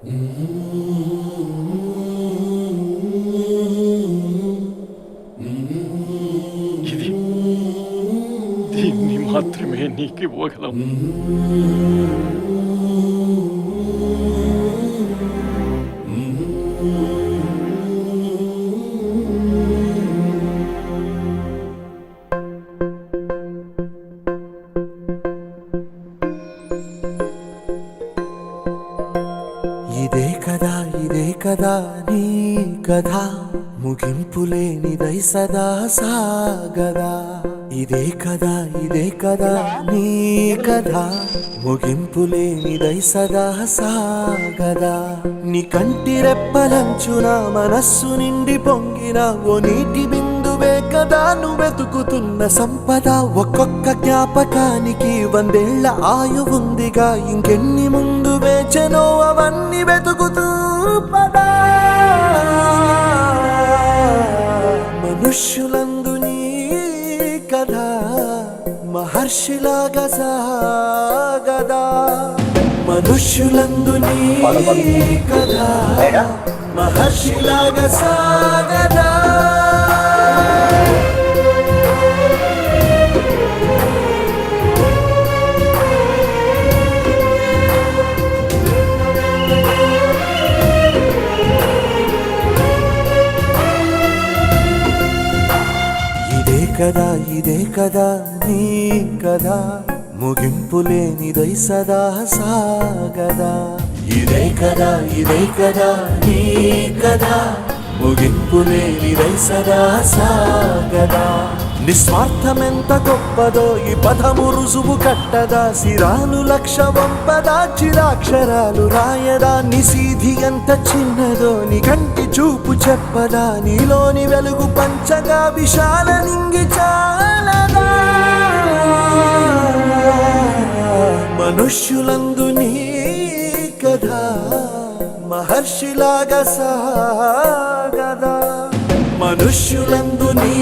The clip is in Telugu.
ఇది దీన్ని మాత్రమే నీకు ఇవ్వగలం. ఇదే కదా నీ కథ, ముగింపులేనిదై సదా సాగదా. ఇదే కదా నీ కథ, ముగింపులేనిదై సదా సాగదా. నీ కంటి రెప్పలంచున మనస్సు నిండి పొంగిన ఓ నీటి బిందువే కదా నువ్వెతుకుతున్న సంపద. ఒక్కొక్క జ్ఞాపకానికి 100 ఏళ్ల ఆయువుందిగా, ఇంకెన్ని ముందు వేచనో అవన్నీ వెతుకుతూ పదా. మనుష్యులందు నీ కథ మహర్షిలాగా సాగదా. మనుష్యులందు నీ కథ మహర్షిలాగా సాగదా. ఇదే కదా నీ కదా, ముగింపులేనిదై సదా సాగదా. ఇదే కదా నీ కదా, ముగింపులేనిదై సదా సాగదా. నిస్వార్థమెంత గొప్పదో ఈ పదము రుజువు కట్టదా. సిరాలు లక్ష వంపదా, చిరాక్షరాలు రాయదా. నిశీధి ఎంత చిన్నదో నీ కంటి చూపు చెప్పదా. నీలోని వెలుగు పంచగా విశాల నింగి చాలదా. మనుష్యులందు నీ కథ మహర్షిలాగా సాగదా. మనుష్యులందు నీ